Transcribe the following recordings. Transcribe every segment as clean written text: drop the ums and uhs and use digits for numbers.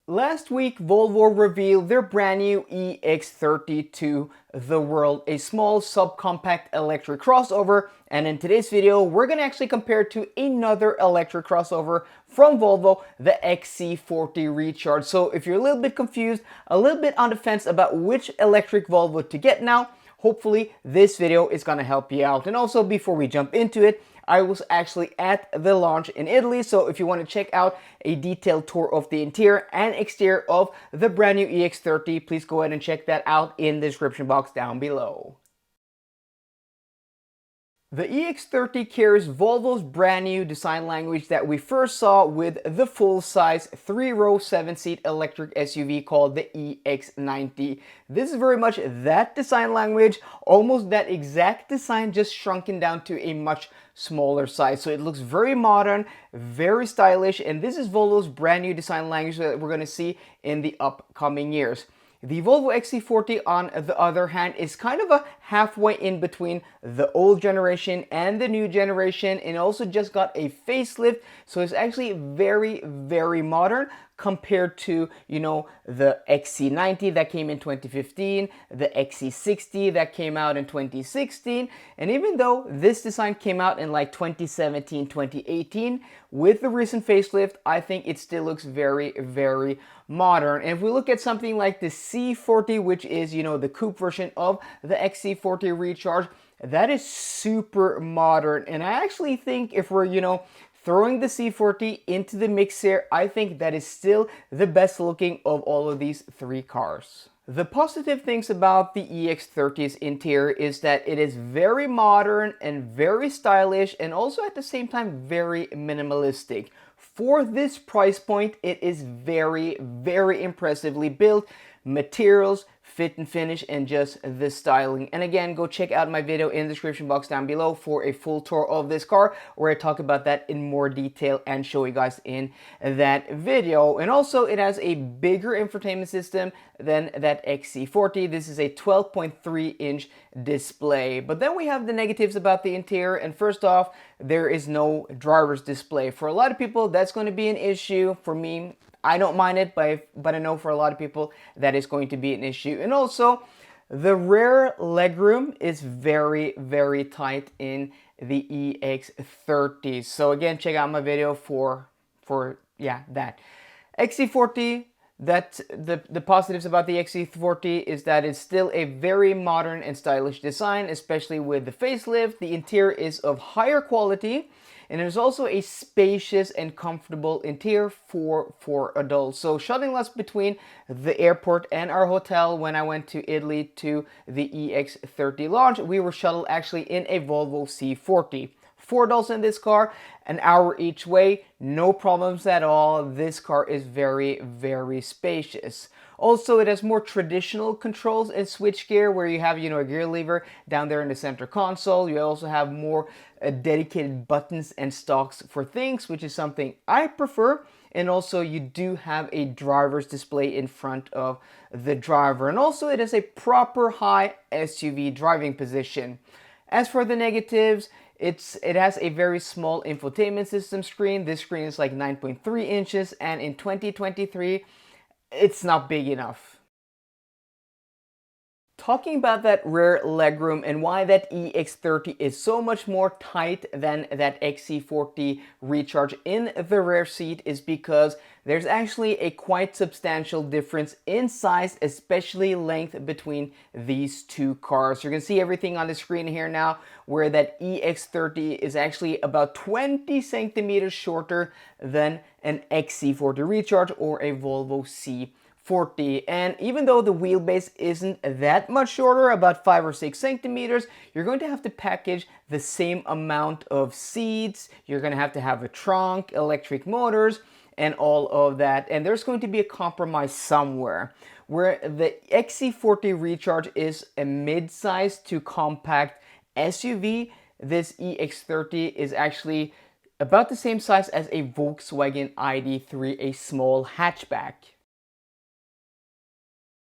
Last week, Volvo revealed their brand new EX30 to the world, a small subcompact electric crossover, and in today's video, we're going to actually compare it to another electric crossover from Volvo, the XC40 Recharge. So if you're a little bit confused, a little bit on the fence about which electric Volvo to get now, hopefully this video is going to help you out. And also, before we jump into it, I was actually at the launch in Italy, so if you want to check out a detailed tour of the interior and exterior of the brand new EX30, please go ahead and check that out in the description box down below. The EX30 carries Volvo's brand new design language that we first saw with the full-size 3-row 7-seat electric SUV called the EX90. This is very much that design language, almost that exact design, just shrunken down to a much smaller size. So it looks very modern, very stylish, and this is Volvo's brand new design language that we're going to see in the upcoming years. The Volvo XC40, on the other hand, is kind of a halfway in between the old generation and the new generation, and also just got a facelift, so it's actually very, very modern compared to, you know, the XC90 that came in 2015, the XC60 that came out in 2016, and even though this design came out in like 2017, 2018, with the recent facelift, I think it still looks very, very modern. And if we look at something like the C40, which is, you know, the coupe version of the XC40 Recharge, that is super modern. And I actually think if we're, you know, throwing the C40 into the mix here, I think that is still the best looking of all of these three cars. The positive things about the EX30's interior is that it is very modern and very stylish, and also at the same time very minimalistic. For this price point, it is very, very impressively built. Materials, fit and finish, and just the styling. And again, go check out my video in the description box down below for a full tour of this car, where I talk about that in more detail and show you guys in that video. And also, it has a bigger infotainment system than that XC40. This is a 12.3-inch display. But then we have the negatives about the interior, and first off, there is no driver's display. For a lot of people, that's going to be an issue. For me, I don't mind it, but I know for a lot of people that is going to be an issue. And also, the rear legroom is very, very tight in the EX30. So again, check out my video for that. XC40, the positives about the XC40 is that it's still a very modern and stylish design, especially with the facelift. The interior is of higher quality, and there's also a spacious and comfortable interior for adults. So shuttling us between the airport and our hotel when I went to Italy to the EX30 launch, we were shuttled actually in a Volvo C40. 4 adults in this car, an hour each way, no problems at all. This car is very, very spacious. Also, it has more traditional controls and switchgear, where you have, you know, a gear lever down there in the center console. You also have more dedicated buttons and stalks for things, which is something I prefer. And also, you do have a driver's display in front of the driver. And also, it has a proper high SUV driving position. As for the negatives, it has a very small infotainment system screen. This screen is like 9.3 inches, and in 2023, it's not big enough. Talking about that rear legroom and why that EX30 is so much more tight than that XC40 Recharge in the rear seat is because there's actually a quite substantial difference in size, especially length, between these two cars. You're going to see everything on the screen here now, where that EX30 is actually about 20 centimeters shorter than an XC40 Recharge or a Volvo C40. And even though the wheelbase isn't that much shorter, about 5 or 6 centimeters, you're going to have to package the same amount of seats. You're going to have a trunk, electric motors, and all of that. And there's going to be a compromise somewhere. Where the XC40 Recharge is a mid-size to compact SUV, this EX30 is actually about the same size as a Volkswagen ID.3, a small hatchback.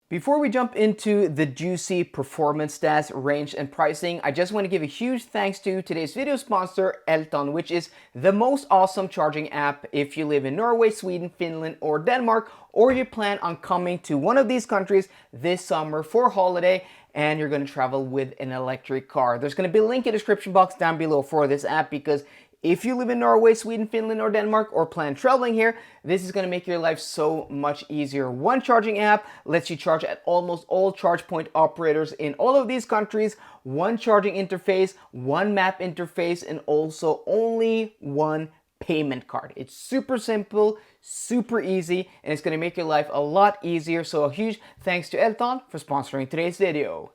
Before we jump into the juicy performance stats, range, and pricing, I just want to give a huge thanks to today's video sponsor, Elton, which is the most awesome charging app if you live in Norway, Sweden, Finland, or Denmark, or you plan on coming to one of these countries this summer for holiday and you're going to travel with an electric car. There's going to be a link in the description box down below for this app, because if you live in Norway, Sweden, Finland, or Denmark, or plan traveling here, this is going to make your life so much easier. One charging app lets you charge at almost all charge point operators in all of these countries, one charging interface, one map interface, and also only one payment card. It's super simple, super easy, and it's going to make your life a lot easier. So a huge thanks to Elton for sponsoring today's video.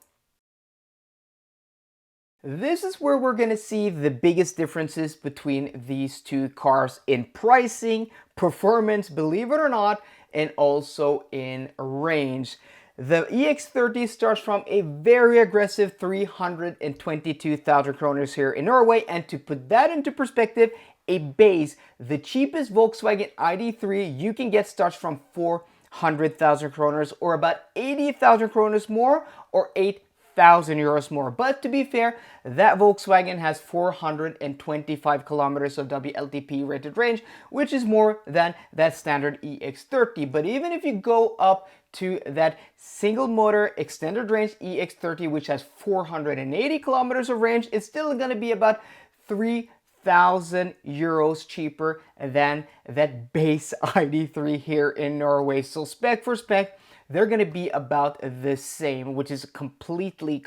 This is where we're going to see the biggest differences between these two cars in pricing, performance, believe it or not, and also in range. The EX30 starts from a very aggressive 322,000 kroners here in Norway, and to put that into perspective, a base, the cheapest Volkswagen ID3 you can get starts from 400,000 kroners, or about 80,000 kroners more, or 8,000 euros more. But to be fair, that Volkswagen has 425 kilometers of WLTP rated range, which is more than that standard EX30. But even if you go up to that single motor extended range EX30, which has 480 kilometers of range, it's still going to be about 3,000 euros cheaper than that base ID3 here in Norway. So spec for spec, they're going to be about the same, which is completely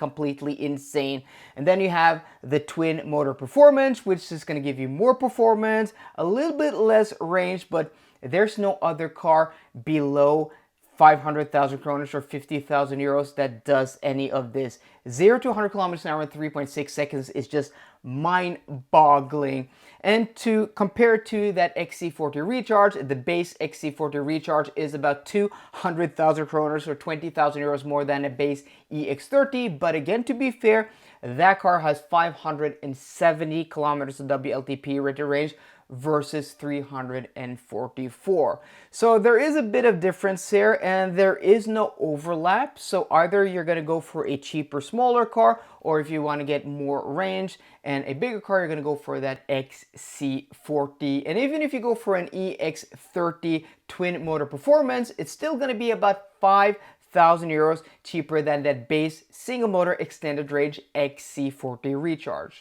insane. And then you have the twin motor performance, which is going to give you more performance, a little bit less range, but there's no other car below 500,000 kroners or 50,000 euros that does any of this. 0 to 100 kilometers an hour in 3.6 seconds is just mind-boggling. And to compare to that XC40 Recharge, the base XC40 Recharge is about 200,000 kroners or 20,000 euros more than a base EX30. But again, to be fair, that car has 570 kilometers of WLTP rated range versus 344. So there is a bit of difference here, and there is no overlap. So either you're going to go for a cheaper, smaller car, or if you want to get more range and a bigger car, you're going to go for that XC40. And even if you go for an EX30 twin motor performance, it's still going to be about 5,000 euros cheaper than that base single motor extended range XC40 Recharge.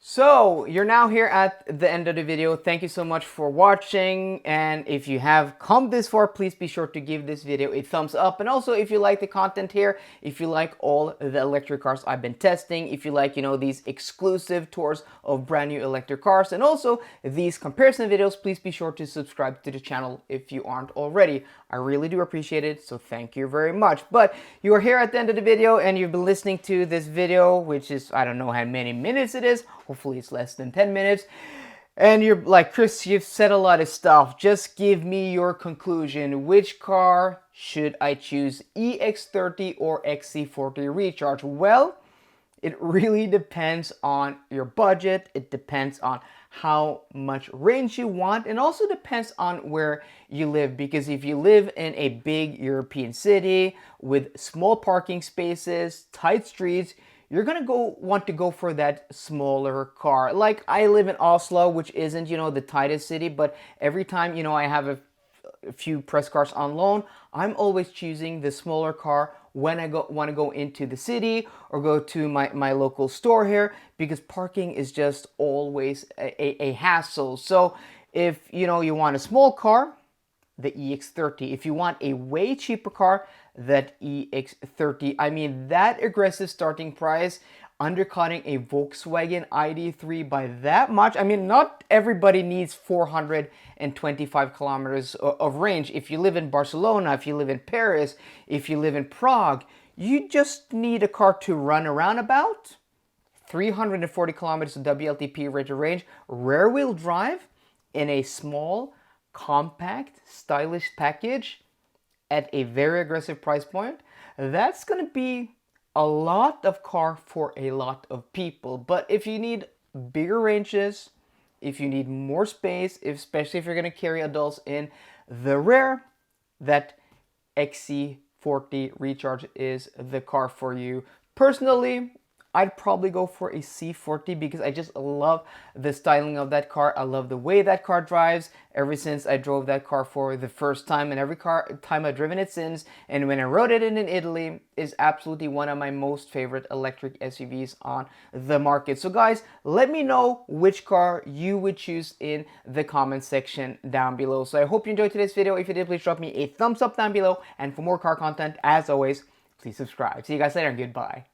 So you're now here at the end of the video. Thank you so much for watching, and if you have come this far, please be sure to give this video a thumbs up. And also, if you like the content here, if you like all the electric cars I've been testing, if you like, these exclusive tours of brand new electric cars, and also these comparison videos, please be sure to subscribe to the channel if you aren't already. I really do appreciate it, so thank you very much. But you are here at the end of the video, and you've been listening to this video, which is, I don't know how many minutes it is. Hopefully it's less than 10 minutes. And you're like, Chris, you've said a lot of stuff. Just give me your conclusion. Which car should I choose, EX30 or XC40 Recharge? Well, it really depends on your budget. It depends on how much range you want, and also depends on where you live. Because if you live in a big European city with small parking spaces, tight streets, you're gonna want to go for that smaller car. Like, I live in Oslo, which isn't, the tightest city, but every time, I have a few press cars on loan, I'm always choosing the smaller car when I want to go into the city or go to my local store here, because parking is just always a hassle. So if, you want a small car, the EX30. If you want a way cheaper car, that EX30. I mean, that aggressive starting price, undercutting a Volkswagen ID3 by that much. I mean, not everybody needs 425 kilometers of range. If you live in Barcelona, if you live in Paris, if you live in Prague, you just need a car to run around about. 340 kilometers of WLTP rated range, rear wheel drive, in a small, compact, stylish package at a very aggressive price point. That's going to be a lot of car for a lot of people. But if you need bigger ranges, if you need more space, especially if you're going to carry adults in the rear, that XC40 Recharge is the car for you. Personally, I'd probably go for a C40 because I just love the styling of that car. I love the way that car drives ever since I drove that car for the first time, and every time I've driven it since, and when I rode it in Italy, is absolutely one of my most favorite electric SUVs on the market. So guys, let me know which car you would choose in the comment section down below. So I hope you enjoyed today's video. If you did, please drop me a thumbs up down below, and for more car content, as always, please subscribe. See you guys later and goodbye.